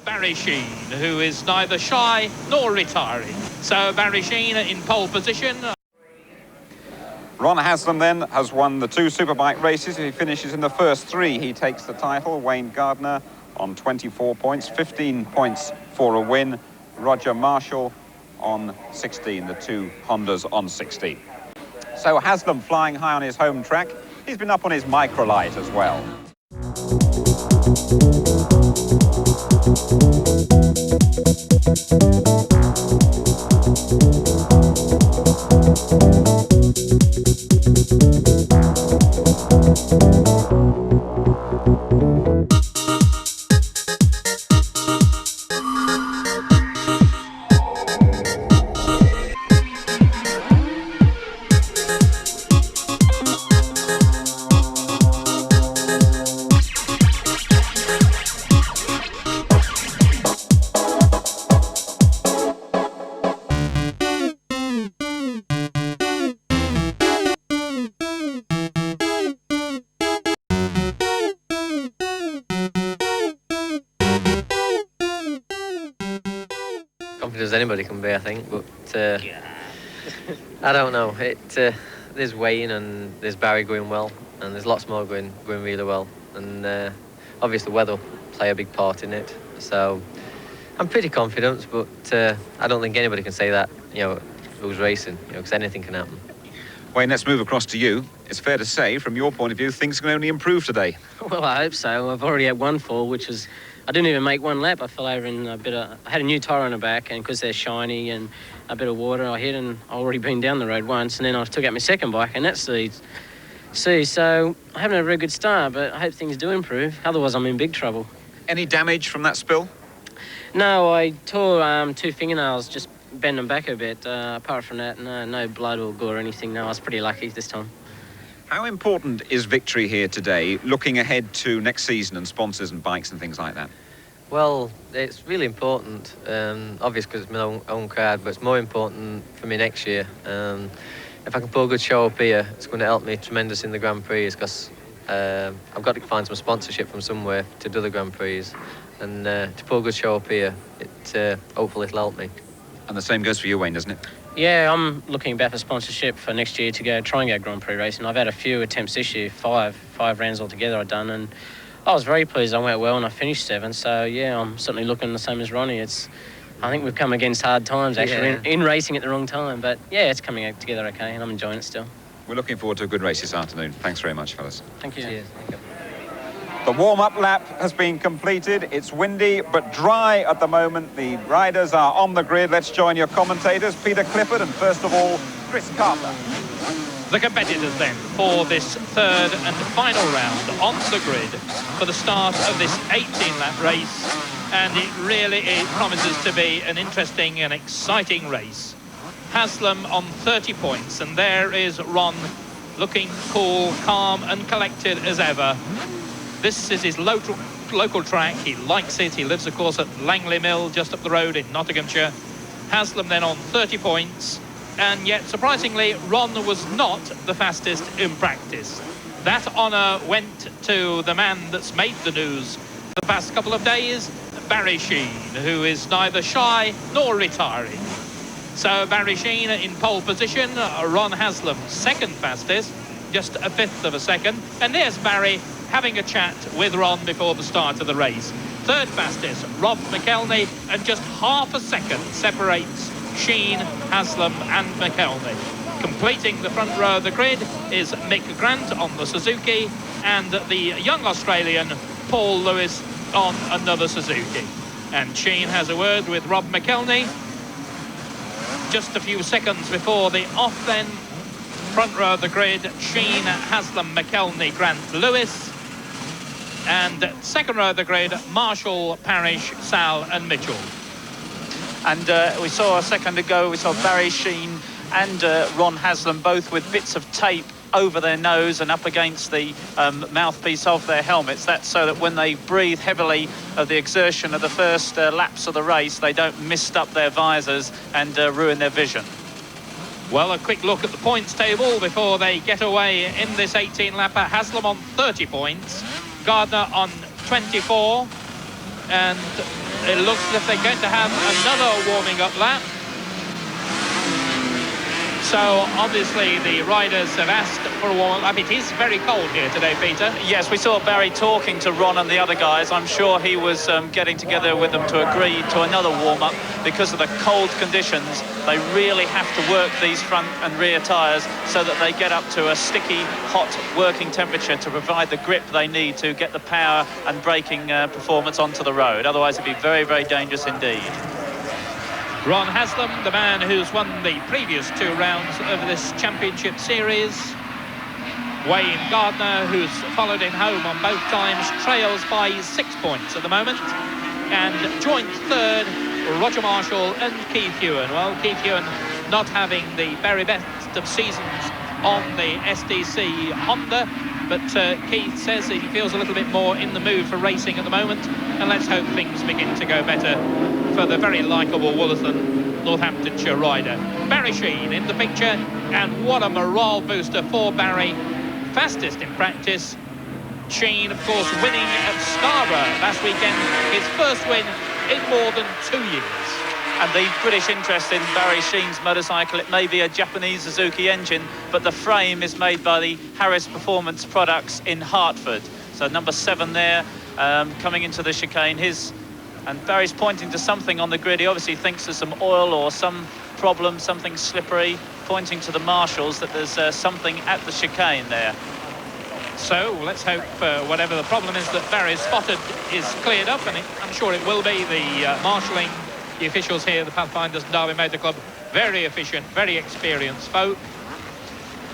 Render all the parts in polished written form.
Barry Sheen, who is neither shy nor retiring. So Barry Sheen in pole position. Ron Haslam then has won the 2 Superbike races. If he finishes in the first 3, he takes the title. Wayne Gardner on 24 points, 15 points for a win. Roger Marshall on 16, the 2 Hondas on 16. So Haslam flying high on his home track. He's been up on his microlight as well. Confident as anybody can be, I think, but I don't know. There's Wayne and there's Barry going well, and there's lots more going really well, and obviously weather will play a big part in it. So I'm pretty confident, but I don't think anybody can say that, who's racing, because anything can happen. Wayne, let's move across to you. It's fair to say, from your point of view, things can only improve today. Well, I hope so. I've already had one fall, which was, I didn't even make one lap. I fell over in I had a new tyre on the back, and because they're shiny and a bit of water, I hit, and I've already been down the road once, and then I took out my second bike, and that's the so I haven't had a very good start, but I hope things do improve. Otherwise, I'm in big trouble. Any damage from that spill? No, I tore 2 fingernails, just bend them back a bit. Apart from that, no blood or gore or anything. No, I was pretty lucky this time. How important is victory here today, looking ahead to next season and sponsors and bikes and things like that? Well, it's really important, obviously because it's my own card, but it's more important for me next year. If I can put a good show up here, it's going to help me tremendous in the Grand Prix, because I've got to find some sponsorship from somewhere to do the Grand Prix, and to put a good show up here, hopefully it'll help me. And the same goes for you, Wayne, doesn't it? Yeah, I'm looking back for sponsorship for next year to try and go Grand Prix racing. I've had a few attempts this year, five rounds altogether I've done, and I was very pleased. I went well and I finished 7th. So yeah, I'm certainly looking the same as Ronnie. I think we've come against hard times actually in racing at the wrong time, but yeah, it's coming together okay, and I'm enjoying it still. We're looking forward to a good race this afternoon. Thanks very much, fellas. Thank you. Cheers. The warm-up lap has been completed. It's windy but dry at the moment. The riders are on the grid. Let's join your commentators, Peter Clifford and first of all, Chris Carter. The competitors then for this 3rd and final round on the grid for the start of this 18-lap race, and it promises to be an interesting and exciting race. Haslam on 30 points, and there is Ron looking cool, calm and collected as ever. This is his local track. He likes it. He lives, of course, at Langley Mill, just up the road in Nottinghamshire. Haslam then on 30 points. And yet, surprisingly, Ron was not the fastest in practice. That honour went to the man that's made the news the past couple of days, Barry Sheen, who is neither shy nor retiring. So Barry Sheen in pole position, Ron Haslam second fastest, just a 1/5 of a second. And there's Barry having a chat with Ron before the start of the race. Third fastest, Rob McElhenney, and just half a second separates Sheen, Haslam and McElhenney. Completing the front row of the grid is Mick Grant on the Suzuki, and the young Australian Paul Lewis on another Suzuki. And Sheen has a word with Rob McElhenney just a few seconds before the off then. Front row of the grid, Sheen, Haslam, McElhenney, Grant, Lewis. And second row of the grid, Marshall, Parrish, Sal and Mitchell. And we saw a second ago, we saw Barry Sheen and Ron Haslam both with bits of tape over their nose and up against the mouthpiece of their helmets. That's so that when they breathe heavily of the exertion of the first laps of the race, they don't mist up their visors and ruin their vision. Well, a quick look at the points table before they get away in this 18-lapper. Haslam on 30 points, Gardner on 24, and it looks as if they're going to have another warming up lap. So obviously the riders have asked for a warm-up lap. It is very cold here today, Peter. Yes, we saw Barry talking to Ron and the other guys. I'm sure he was getting together with them to agree to another warm-up because of the cold conditions. They really have to work these front and rear tyres so that they get up to a sticky, hot working temperature to provide the grip they need to get the power and braking performance onto the road. Otherwise, it'd be very, very dangerous indeed. Ron Haslam, the man who's won the previous 2 rounds of this championship series. Wayne Gardner, who's followed in home on both times, trails by 6 points at the moment. And joint third, Roger Marshall and Keith Ewan. Well, Keith Ewan not having the very best of seasons on the SDC Honda, but Keith says that he feels a little bit more in the mood for racing at the moment, and let's hope things begin to go better for the very likeable Wollaston, Northamptonshire rider. Barry Sheen in the picture, and what a morale booster for Barry. Fastest in practice. Sheen, of course, winning at Scarborough last weekend, his first win in more than 2 years. And the British interest in Barry Sheen's motorcycle, it may be a Japanese Suzuki engine, but the frame is made by the Harris Performance Products in Hertford. So number 7 there, coming into the chicane. And Barry's pointing to something on the grid. He obviously thinks there's some oil or some problem, something slippery, pointing to the marshals that there's something at the chicane there. So let's hope whatever the problem is that Barry's spotted is cleared up, and I'm sure it will be. The marshalling, the officials here, the Pathfinders and Derby Motor Club, very efficient, very experienced folk.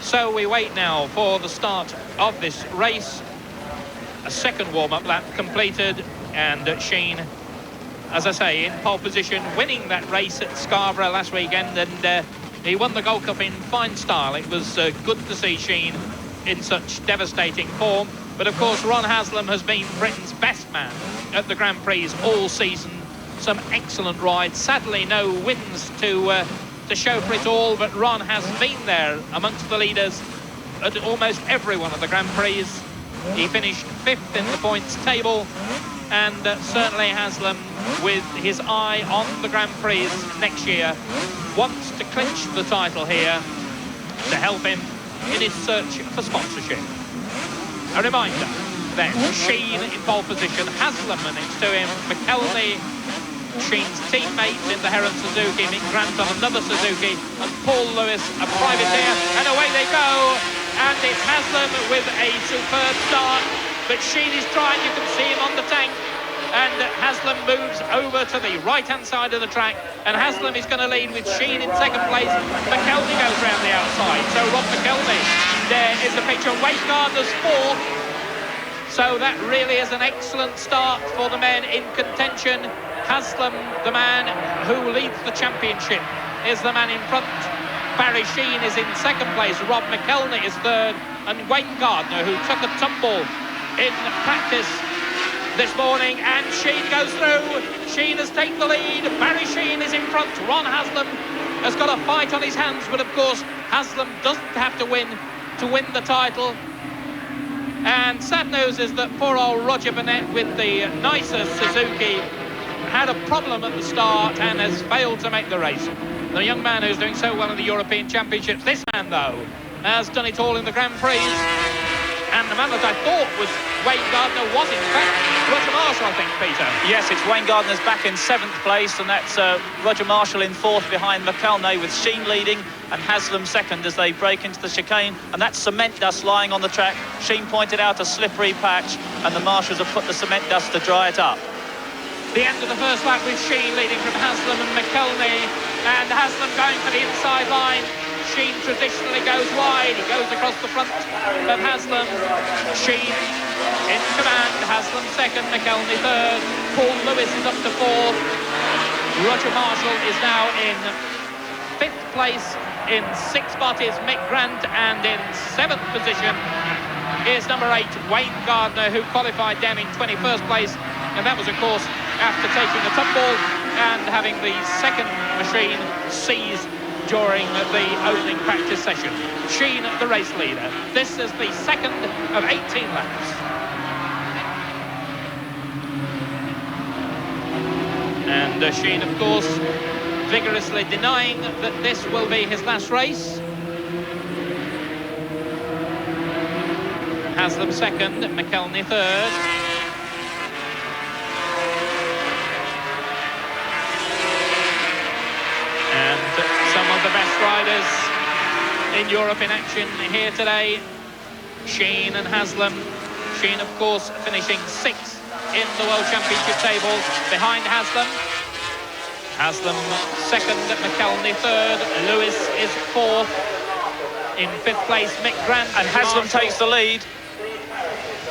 So we wait now for the start of this race. A second warm-up lap completed, and Sheen, as I say, in pole position, winning that race at Scarborough last weekend, and he won the Gold Cup in fine style. It was good to see Sheen in such devastating form. But of course, Ron Haslam has been Britain's best man at the Grand Prix all season. Some excellent rides. Sadly, no wins to show for it all, but Ron has been there amongst the leaders at almost every one of the Grand Prix. He finished 5th in the points table, and certainly Haslam, with his eye on the Grand Prix next year, wants to clinch the title here to help him in his search for sponsorship. A reminder then, Sheen in pole position, Haslam next to him, McKelvey, Sheen's teammate in the Heron Suzuki, Mick Grant on another Suzuki, and Paul Lewis, a privateer, and away they go. And it's Haslam with a superb start, but Sheen is trying, you can see him on the tank, and Haslam moves over to the right-hand side of the track, and Haslam is going to lead with Sheen in second place. McKelvey goes round the outside, so Rob McKelvey there is the picture. Wayne Gardner's 4th, so that really is an excellent start for the men in contention. Haslam, the man who leads the championship, is the man in front. Barry Sheen is in second place, Rob McKelvey is 3rd, and Wayne Gardner, who took a tumble in practice this morning, and Sheen goes through. Sheen has taken the lead. Barry Sheen is in front. Ron Haslam has got a fight on his hands, but of course Haslam doesn't have to win the title. And sad news is that poor old Roger Burnett with the nicer Suzuki had a problem at the start and has failed to make the race. The young man who's doing so well in the European Championships. This man, though, has done it all in the Grand Prix. And the man that I thought was Wayne Gardner was, in fact, Roger Marshall, I think, Peter. Yes, it's Wayne Gardner's back in 7th place, and that's Roger Marshall in 4th behind McKelvey, with Sheen leading and Haslam 2nd as they break into the chicane. And that's cement dust lying on the track. Sheen pointed out a slippery patch, and the marshals have put the cement dust to dry it up. The end of the first lap with Sheen leading from Haslam and McKelvey, and Haslam going for the inside line. Sheen traditionally goes wide. He goes across the front of Haslam. Sheen in command. Haslam 2nd, McKelvey 3rd. Paul Lewis is up to 4th. Roger Marshall is now in 5th place. In 6th spot is Mick Grant, and in 7th position is number 8, Wayne Gardner, who qualified down in 21st place, and that was, of course, after taking a tumble and having the second machine seized during the opening practice session. Sheen, the race leader. This is the second of 18 laps. And Sheen, of course, vigorously denying that this will be his last race. Haslam second, McElney third. And some of the best riders in Europe in action here today. Sheen and Haslam. Sheen, of course, finishing sixth in the World Championship table behind Haslam. Haslam second, McElney third, Lewis is fourth. In fifth place, Mick Grant. And Haslam takes the lead.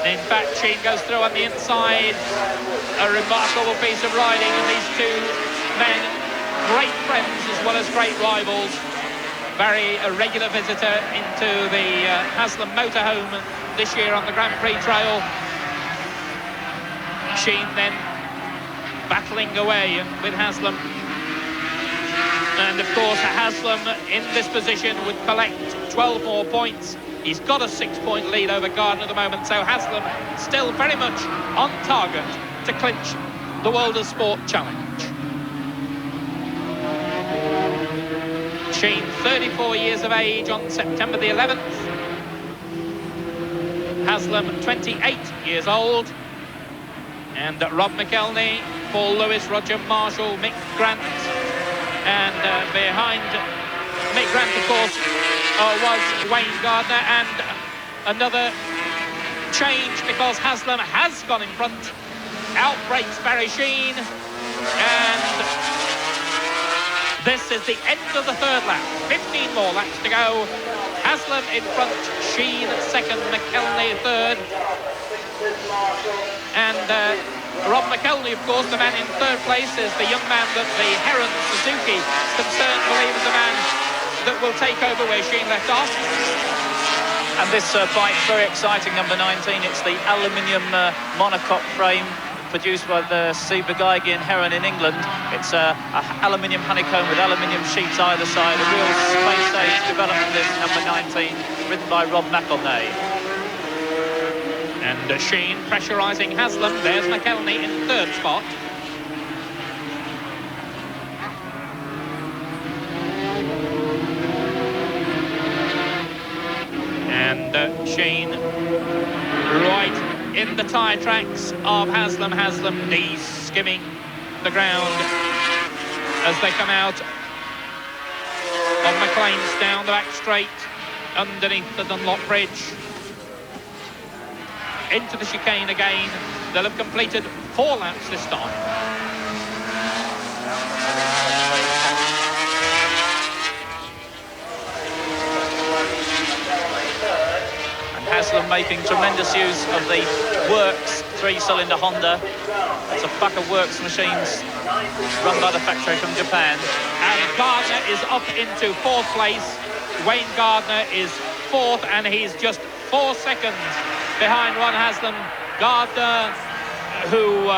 In fact, Sheen goes through on the inside. A remarkable piece of riding of these two men. Great friends as well as great rivals. Barry, a regular visitor into the Haslam motorhome this year on the Grand Prix Trail. Sheen then battling away with Haslam. And of course, Haslam in this position would collect 12 more points. He's got a 6-point lead over Gardner at the moment, so Haslam still very much on target to clinch the World of Sport Challenge. Sheen, 34 years of age on September the 11th. Haslam, 28 years old. And Rob McElney, Paul Lewis, Roger Marshall, Mick Grant. And behind Mick Grant, of course, was Wayne Gardner. And another change because Haslam has gone in front. Out breaks Barry Sheen. And this is the end of the third lap. 15 more laps to go. Haslam in front, Sheen second, McElney third. And Rob McElney, of course, the man in third place, is the young man that the Heron Suzuki is concerned believe is the man that will take over where Sheen left off. And this bike, very exciting, number 19. It's the aluminium monocoque frame produced by the Superbike in Heron in England. It's a aluminium honeycomb with aluminium sheets either side. A real space-age development, this number 19, ridden by Rob McElney. And Sheen pressurising Haslam. There's McElney in third spot. And Sheen right in the tyre tracks of Haslam. Haslam, knees skimming the ground as they come out of McLean's down the back straight underneath the Dunlop Bridge. Into the chicane again. They'll have completed 4 laps this time. And Haslam making tremendous use of the Works 3-cylinder Honda. It's a pack of Works machines run by the factory from Japan. And Gardner is up into 4th place. Wayne Gardner is 4th, and he's just 4 seconds behind Ron Haslam. Gardner, who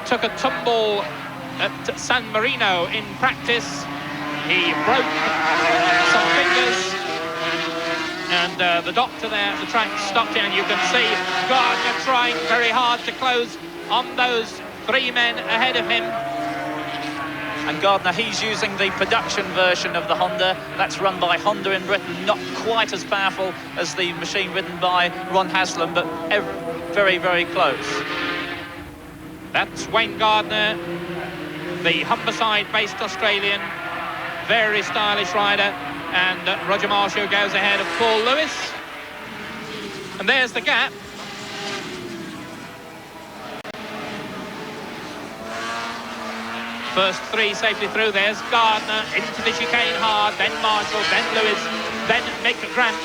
took a tumble at San Marino in practice. He broke some fingers, and the doctor there at the track stopped him, and you can see Gardner trying very hard to close on those 3 men ahead of him. And Gardner, he's using the production version of the Honda. That's run by Honda in Britain. Not quite as powerful as the machine ridden by Ron Haslam, but very, very close. That's Wayne Gardner, the Humberside-based Australian, very stylish rider. And Roger Marshall goes ahead of Paul Lewis. And there's the gap. First 3 safely through. There's Gardner into the chicane hard, then Marshall, then Lewis, then Mick Grant.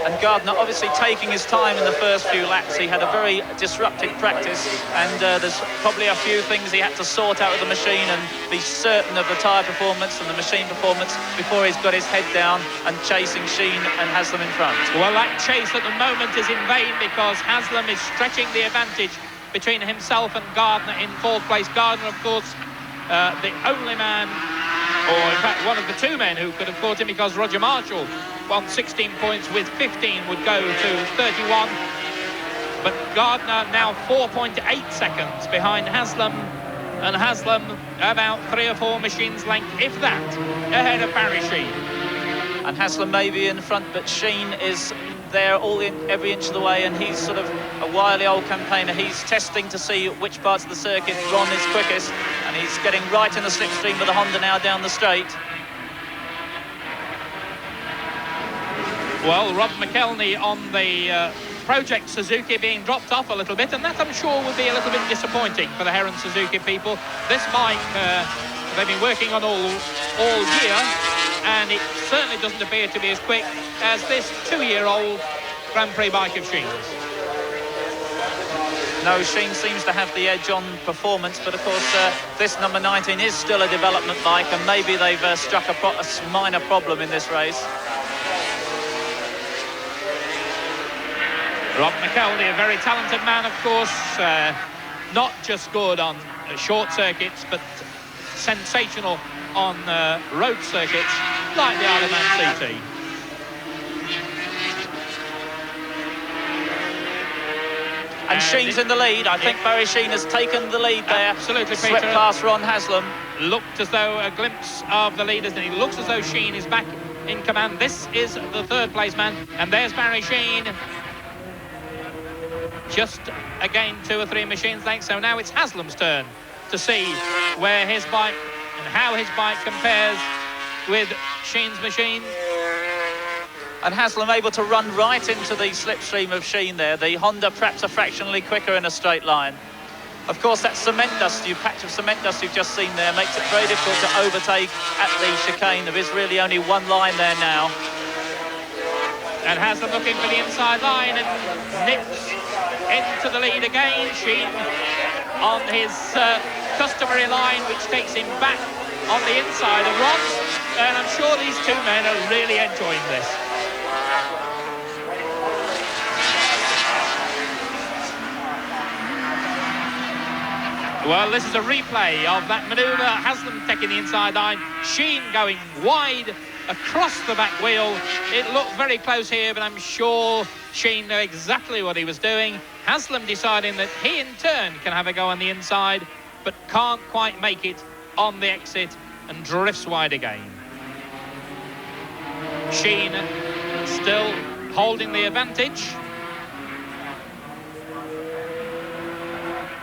And Gardner obviously taking his time in the first few laps. He had a very disrupted practice, and there's probably a few things he had to sort out with the machine and be certain of the tyre performance and the machine performance before he's got his head down and chasing Sheen and Haslam in front. Well, that chase at the moment is in vain because Haslam is stretching the advantage between himself and Gardner in 4th place. Gardner, of course, the only man, or in fact one of the 2 men who could have caught him, because Roger Marshall won 16 points with 15 would go to 31. but Gardner now 4.8 seconds behind Haslam, and Haslam about 3 or 4 machines length, if that, ahead of Barry Sheen. And Haslam may be in front, but Sheen is there every inch of the way, and he's sort of a wily old campaigner. He's testing to see which parts of the circuit Ron is quickest, and he's getting right in the slipstream with the Honda now down the straight. Well, Rob McElhenney on the Project Suzuki being dropped off a little bit, and that I'm sure will be a little bit disappointing for the Heron Suzuki people. This bike they've been working on all year, and it certainly doesn't appear to be as quick as this 2-year-old Grand Prix bike of Sheen's. No, Sheen seems to have the edge on performance, but of course this number 19 is still a development bike, and maybe they've struck a minor problem in this race. Rob McElhenney, a very talented man, of course, not just good on short circuits, but sensational on road circuits like the Isle of Man CT. And Sheen's in the lead. I think Barry Sheen has taken the lead there. Absolutely, Peter. Swept past Ron Haslam. Looked as though a glimpse of the leaders, and he looks as though Sheen is back in command. This is the 3rd place man, and there's Barry Sheen. Just again 2 or 3 machines length. So now it's Haslam's turn to see where his bike and how his bike compares with Sheen's machine. And Haslam able to run right into the slipstream of Sheen there. The Honda perhaps a fractionally quicker in a straight line. Of course, that cement dust, patch of cement dust you've just seen there makes it very difficult to overtake at the chicane. There is really only one line there now. And Haslam looking for the inside line and nips into the lead again. Sheen on his customary line, which takes him back on the inside of Ron. And I'm sure these 2 men are really enjoying this. Well, this is a replay of that manoeuvre. Haslam taking the inside line. Sheen going wide across the back wheel. It looked very close here, but I'm sure Sheen knew exactly what he was doing. Haslam deciding that he in turn can have a go on the inside, but can't quite make it on the exit and drifts wide again. Sheen still holding the advantage.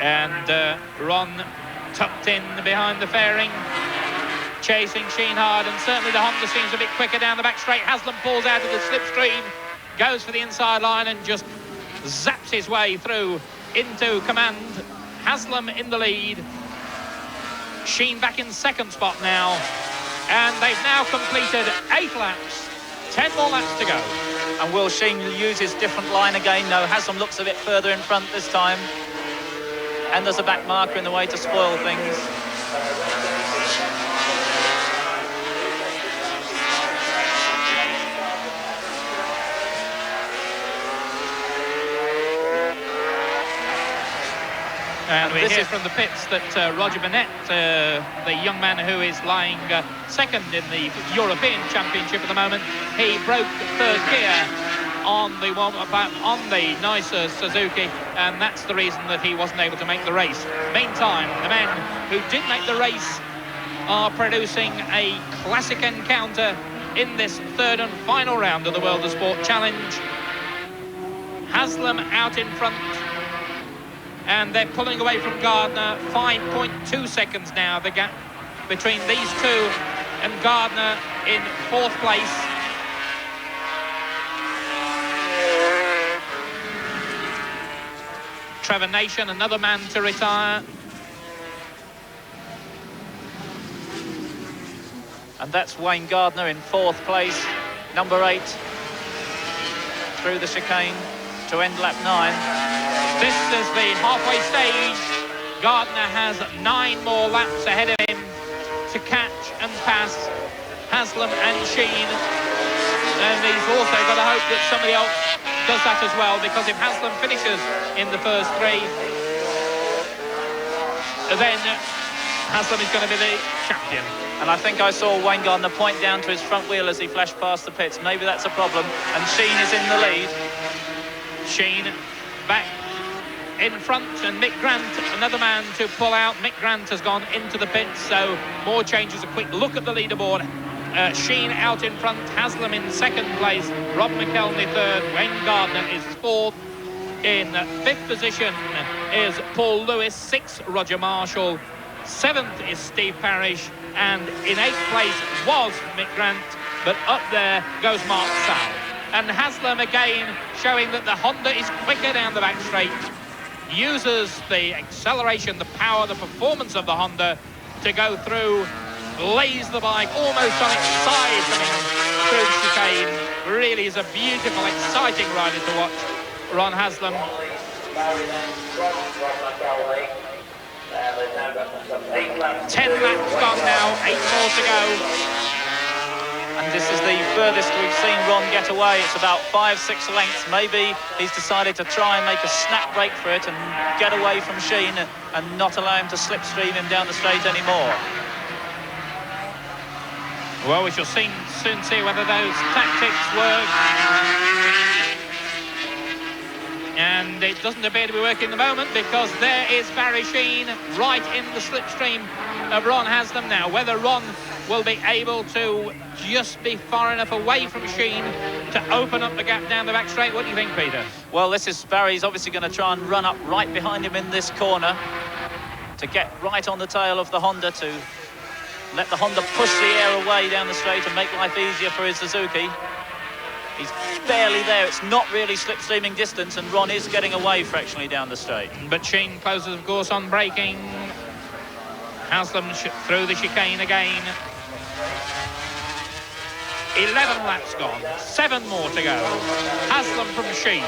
And Ron tucked in behind the fairing, chasing Sheen hard, and certainly the Honda seems a bit quicker down the back straight. Haslam pulls out of the slipstream, goes for the inside line and just zaps his way through into command. Haslam in the lead. Sheen back in 2nd spot now, and they've now completed 8 laps, 10 more laps to go. And will Sheen use his different line again? No, Haslam looks a bit further in front this time, and there's a back marker in the way to spoil things. And we hear from the pits that Roger Burnett, the young man who is lying 2nd in the European Championship at the moment, he broke 3rd gear on the warm-up lap on the nicer Suzuki, and that's the reason that he wasn't able to make the race. Meantime, the men who did make the race are producing a classic encounter in this 3rd and final round of the World of Sport Challenge. Haslam out in front, and they're pulling away from Gardner. 5.2 seconds now, the gap between these 2, and Gardner in 4th place. Trevor Nation, another man to retire. And that's Wayne Gardner in 4th place, number 8, through the chicane to end lap 9. This is the halfway stage. Gardner has 9 more laps ahead of him to catch and pass Haslam and Sheen. And he's also got to hope that somebody else does that as well, because if Haslam finishes in the first 3, then Haslam is going to be the champion. And I think I saw Wayne Gardner point down to his front wheel as he flashed past the pits. Maybe that's a problem. And Sheen is in the lead. Sheen back in front, and Mick Grant, another man to pull out. Mick Grant has gone into the pits, so more changes. A quick look at the leaderboard. Sheen out in front, Haslam in second place, Rob McElhenney third, Wayne Gardner is fourth. In fifth position is Paul Lewis, sixth Roger Marshall, seventh is Steve Parrish, and in eighth place was Mick Grant, but up there goes Mark Sal. And Haslam again showing that the Honda is quicker down the back straight, uses the acceleration, the power, the performance of the Honda to go through, lays the bike almost on its side coming through the chicane. Really is a beautiful, exciting rider to watch, Ron Haslam. 10 laps gone now, 8 more to go. And this is the furthest we've seen Ron get away. It's about 5-6 lengths. Maybe he's decided to try and make a snap break for it and get away from Sheen and not allow him to slipstream him down the straight anymore. Well, we shall soon see whether those tactics work. And it doesn't appear to be working at the moment, because there is Barry Sheen right in the slipstream of Ron Haslam now. Whether Ron will be able to just be far enough away from Sheen to open up the gap down the back straight. What do you think, Peter? Well, this is Barry's obviously going to try and run up right behind him in this corner to get right on the tail of the Honda, to let the Honda push the air away down the straight and make life easier for his Suzuki. He's barely there. It's not really slipstreaming distance, and Ron is getting away fractionally down the straight. But Sheen closes, of course, on braking. Haslam through the chicane again. 11 laps gone, 7 more to go. Haslam from Sheen.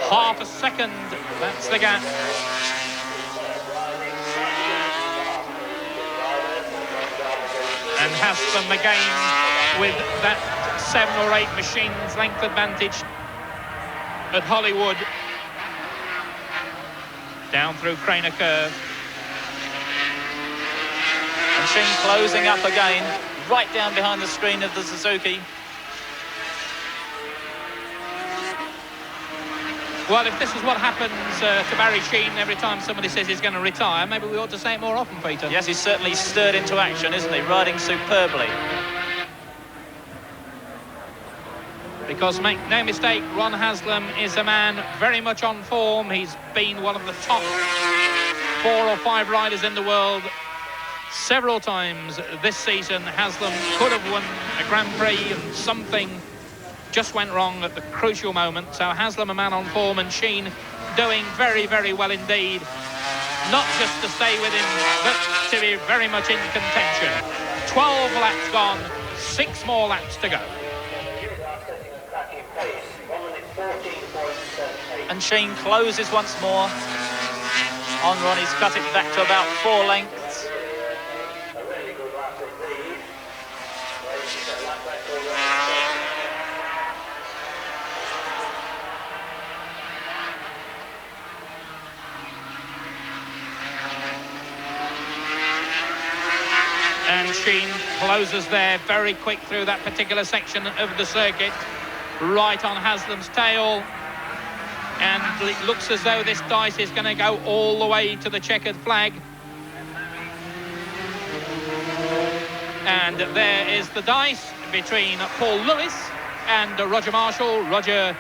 Half a second, that's the gap. And Haslam again with that 7 or 8 machines length advantage at Hollywood. Down through Craner Curve. And Sheen closing up again, right down behind the screen of the Suzuki. Well, if this is what happens to Barry Sheen every time somebody says he's going to retire, maybe we ought to say it more often, Peter. Yes, he's certainly stirred into action, isn't he? Riding superbly. Because, make no mistake, Ron Haslam is a man very much on form. He's been one of the top 4 or 5 riders in the world several times this season. Haslam could have won a Grand Prix, and something just went wrong at the crucial moment. So Haslam a man on form, and Sheen doing very, very well indeed. Not just to stay with him, but to be very much in contention. 12 laps gone, 6 more laps to go. And Sheen closes once more on Ron. He's cut it back to about 4 lengths. And Sheen closes there, very quick through that particular section of the circuit, right on Haslam's tail. And it looks as though this dice is going to go all the way to the checkered flag. And there is the dice between Paul Lewis and Roger Marshall. Roger,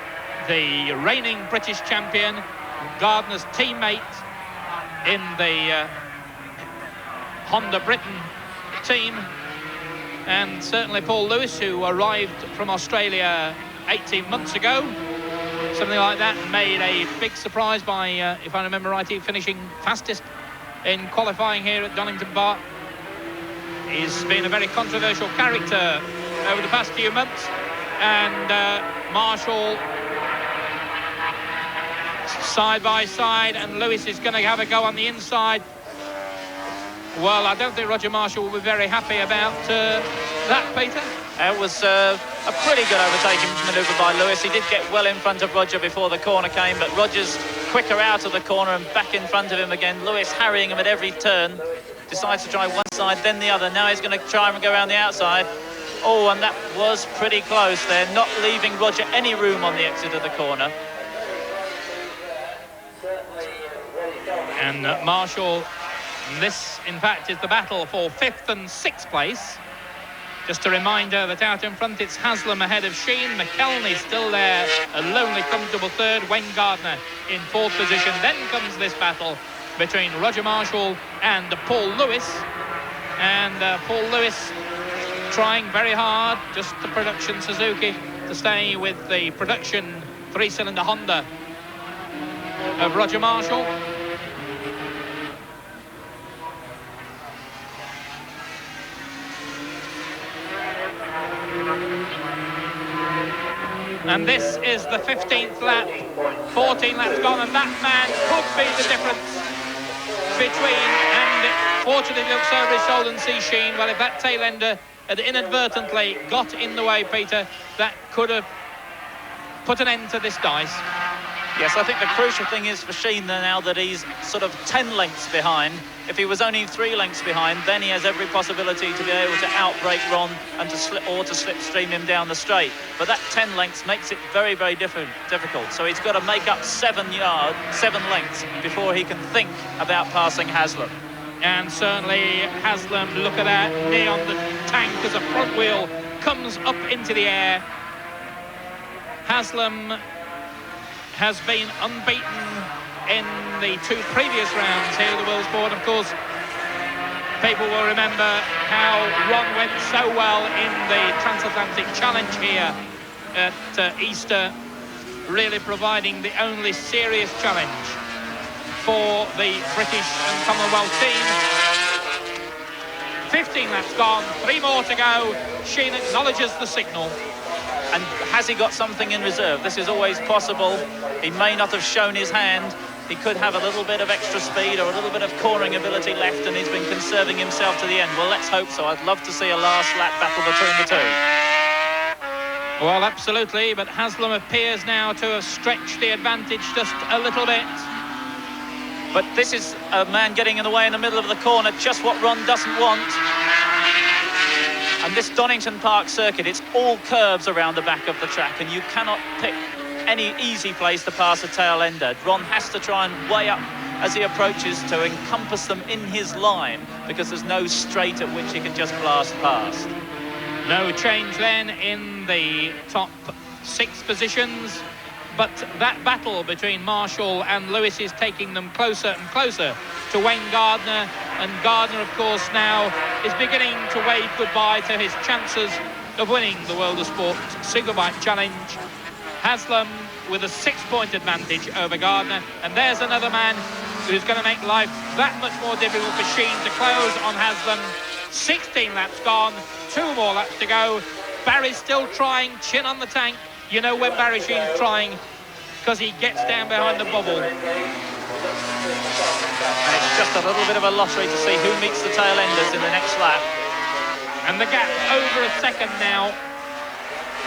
the reigning British champion, Gardner's teammate in the Honda Britain team, and certainly Paul Lewis, who arrived from Australia 18 months ago, something like that, made a big surprise by, if I remember right, finishing fastest in qualifying here at Donington Park. He's been a very controversial character over the past few months, and Marshall side by side, and Lewis is going to have a go on the inside. Well, I don't think Roger Marshall will be very happy about that, Peter. It was a pretty good overtaking manoeuvre by Lewis. He did get well in front of Roger before the corner came, but Roger's quicker out of the corner and back in front of him again. Lewis harrying him at every turn. Decides to try one side, then the other. Now he's going to try and go around the outside. Oh, and that was pretty close there, not leaving Roger any room on the exit of the corner. And Marshall, this in fact is the battle for 5th and 6th place. Just a reminder that out in front it's Haslam ahead of Sheen. McKelney still there, a lonely, comfortable 3rd. Wayne Gardner in 4th position. Then comes this battle between Roger Marshall and Paul Lewis. And Paul Lewis trying very hard, just the production Suzuki, to stay with the production 3-cylinder Honda of Roger Marshall. And this is the 15th lap, 14 laps gone, and that man could be the difference between, and fortunately looks over his shoulder and sees Sheen. Well, if that tail ender had inadvertently got in the way, Peter, that could have put an end to this dice. Yes, I think the crucial thing is for Sheen now that he's sort of 10 lengths behind. If he was only 3 lengths behind, then he has every possibility to be able to outbrake Ron and to slipstream him down the straight. But that 10 lengths makes it very, very difficult. So he's got to make up 7 lengths before he can think about passing Haslam. And certainly Haslam, look at that, knee on the tank as a front wheel comes up into the air. Haslam has been unbeaten in the 2 previous rounds here at the World Sport. Of course, people will remember how Ron went so well in the Transatlantic Challenge here at Easter, really providing the only serious challenge for the British and Commonwealth team. 15 laps gone, 3 more to go. Sheen acknowledges the signal. And has he got something in reserve? This is always possible. He may not have shown his hand. He could have a little bit of extra speed or a little bit of cornering ability left, and he's been conserving himself to the end. Well, let's hope so. I'd love to see a last lap battle between the two. Well, absolutely, but Haslam appears now to have stretched the advantage just a little bit. But this is a man getting in the way in the middle of the corner, just what Ron doesn't want. And this Donington Park circuit, it's all curves around the back of the track, and you cannot pick any easy place to pass a tail ender. Ron has to try and weigh up as he approaches to encompass them in his line, because there's no straight at which he can just blast past. No change then in the top 6 positions, but that battle between Marshall and Lewis is taking them closer and closer to Wayne Gardner, and Gardner, of course, now is beginning to wave goodbye to his chances of winning the World of Sport Superbike Challenge. Haslam with a 6-point advantage over Gardner, and there's another man who's going to make life that much more difficult for Sheen to close on Haslam. 16 laps gone, 2 more laps to go. Barry's still trying, chin on the tank. You know when Barry Sheen's trying, because he gets down behind the bubble. And it's just a little bit of a lottery to see who meets the tail enders in the next lap. And the gap over a second now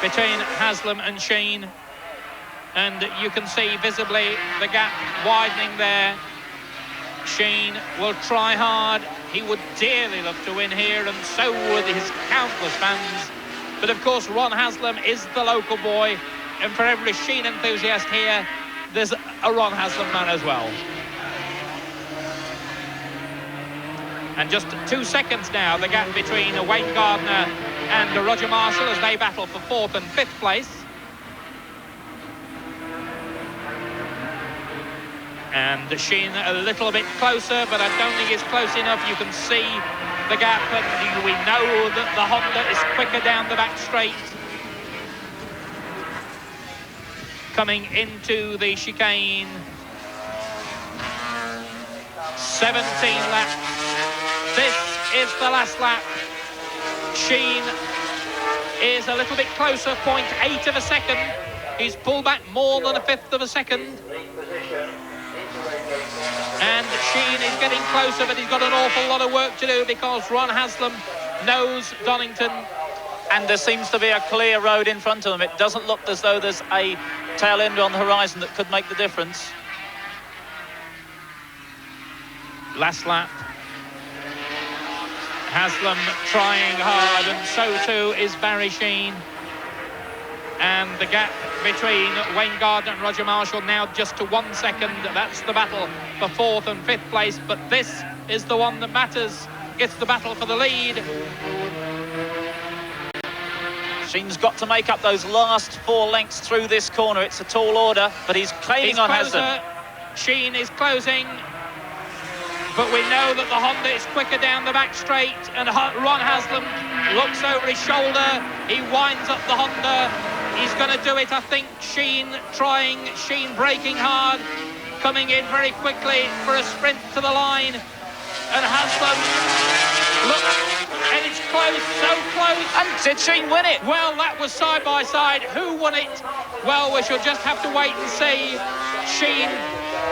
between Haslam and Sheen. And you can see visibly the gap widening there. Sheen will try hard. He would dearly love to win here, and so would his countless fans. But of course, Ron Haslam is the local boy, and for every Sheen enthusiast here, there's a Ron Haslam man as well. And just 2 seconds now, the gap between Wayne Gardner and Roger Marshall as they battle for 4th and 5th place. And Sheen a little bit closer, but I don't think it's close enough. You can see the gap, and we know that the Honda is quicker down the back straight. Coming into the chicane. 17 laps. This is the last lap. Sheen is a little bit closer, 0.8 of a second. He's pulled back more than a 1/5 of a second. And Sheen is getting closer, but he's got an awful lot of work to do, because Ron Haslam knows Donington. And there seems to be a clear road in front of them. It doesn't look as though there's a tail ender on the horizon that could make the difference. Last lap. Haslam trying hard, and so too is Barry Sheen. And the gap between Wayne Gardner and Roger Marshall now just to 1 second. That's the battle for 4th and 5th place, but this is the one that matters. It's the battle for the lead. Sheen's got to make up those last 4 lengths through this corner. It's a tall order, but he's claiming on Haslam. Sheen is closing, but we know that the Honda is quicker down the back straight, and Ron Haslam looks over his shoulder. He winds up the Honda. He's going to do it, I think. Sheen trying, Sheen braking hard, coming in very quickly for a sprint to the line. And Haslam, look, and it's close, so close. And did Sheen win it? Well, that was side by side. Who won it? Well, we shall just have to wait and see. Sheen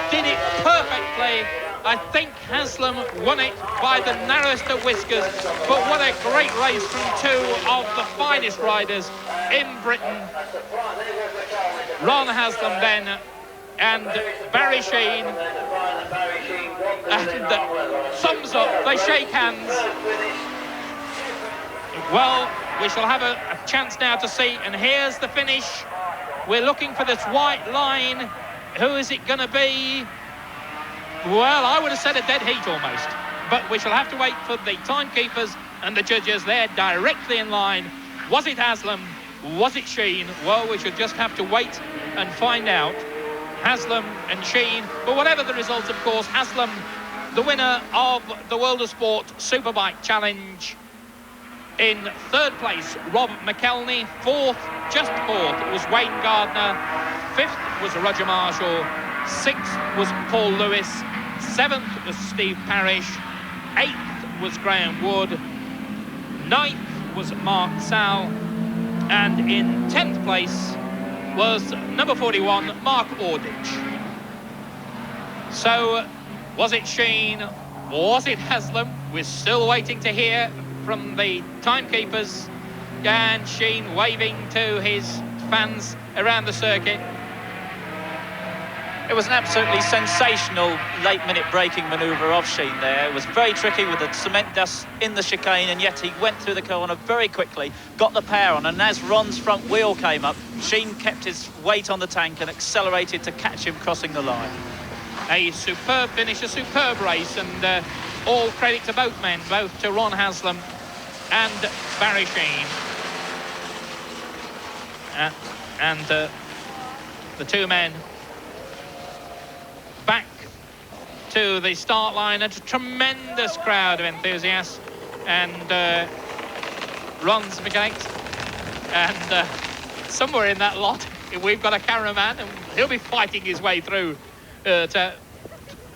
did it perfectly. I think Haslam won it by the narrowest of whiskers, but what a great race from 2 of the finest riders in Britain. Ron Haslam then, and Barry Sheen, and thumbs up, they shake hands. Well, we shall have a chance now to see, and here's the finish. We're looking for this white line. Who is it going to be? Well, I would have said a dead heat almost, but we shall have to wait for the timekeepers and the judges. They're directly in line. Was it Haslam? Was it Sheen? Well, we should just have to wait and find out. Haslam and Sheen, but whatever the result, of course, Haslam, the winner of the World of Sport Superbike Challenge. In 3rd place, Rob McElhenney. 4th, just 4th, was Wayne Gardner. 5th was Roger Marshall. 6th was Paul Lewis. 7th was Steve Parrish. 8th was Graham Wood. 9th was Mark Sal. And in 10th place was number 41, Mark Ordich. So, was it Sheen? Was it Haslam? We're still waiting to hear from the timekeepers. And Sheen waving to his fans around the circuit. It was an absolutely sensational late-minute braking manoeuvre of Sheen there. It was very tricky with the cement dust in the chicane, and yet he went through the corner very quickly, got the power on, and as Ron's front wheel came up, Sheen kept his weight on the tank and accelerated to catch him crossing the line. A superb finish, a superb race, and all credit to both men, both to Ron Haslam and Barry Sheen. And the 2 men back to the start line, a tremendous crowd of enthusiasts, and Ron's gate, and somewhere in that lot we've got a cameraman, and he'll be fighting his way through to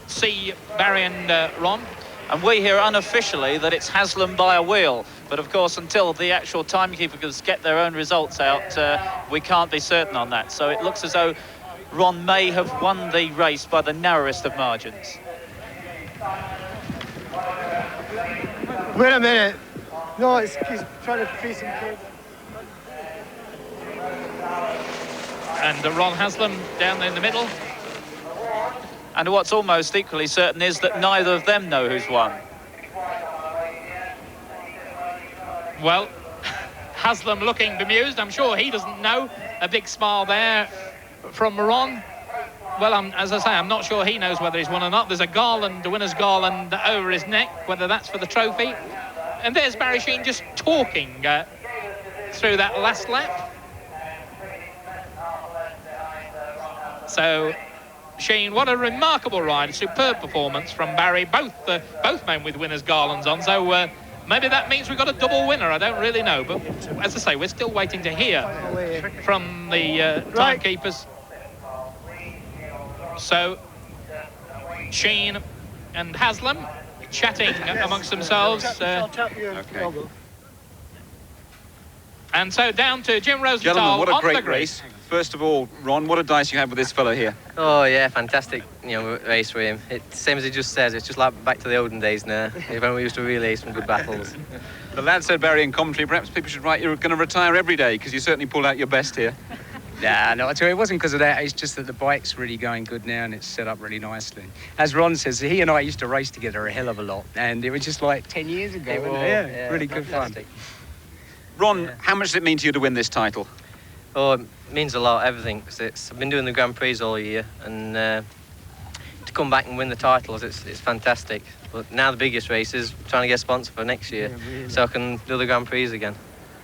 see Barry and Ron. And we hear unofficially that it's Haslam by a wheel, but of course until the actual timekeepers get their own results out, we can't be certain on that. So it looks as though Ron may have won the race by the narrowest of margins. Wait a minute. No, he's trying to free some kids. And Ron Haslam down in the middle. And what's almost equally certain is that neither of them know who's won. Well, Haslam looking bemused. I'm sure he doesn't know. A big smile there from Ron. Well, as I say, I'm not sure he knows whether he's won or not. There's a garland, the winner's garland over his neck, whether that's for the trophy. And there's Barry Sheen just talking through that last lap. So, Sheen, what a remarkable ride, superb performance from Barry. Both men with winners' garlands on. So maybe that means we've got a double winner. I don't really know, but as I say, we're still waiting to hear from the timekeepers. So Sheen and Haslam chatting amongst themselves. Okay. And so down to Jim Rosenthal. Gentlemen, what a on the great grid. race. First of all, Ron, what a dice you had with this fellow here. Oh yeah, fantastic, race with him. It's same as he just says. It's just like back to the olden days now, when we used to relay some good battles. The lad said, Barry, in commentary, perhaps people should write you're going to retire every day, because you certainly pulled out your best here. Nah, no, I tell you, it wasn't because of that. It's just that the bike's really going good now and it's set up really nicely. As Ron says, he and I used to race together a hell of a lot, and it was just like 10 years ago. Yeah, really good fun. Ron, how much does it mean to you to win this title? Oh, it means a lot, everything. Cause I've been doing the Grand Prix all year, and to come back and win the titles, it's fantastic. But now the biggest race is trying to get a sponsor for next year, really. So I can do the Grand Prix again.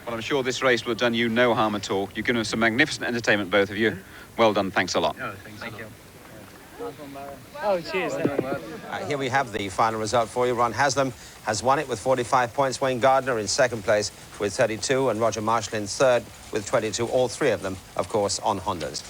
Well, I'm sure this race will have done you no harm at all. You've given us some magnificent entertainment, both of you. Well done, thanks a lot. Oh, thank you. Oh, cheers. Here we have the final result for you. Ron Haslam has won it with 45 points. Wayne Gardner in second place with 32, and Roger Marshall in third with 22. All three of them, of course, on Hondas.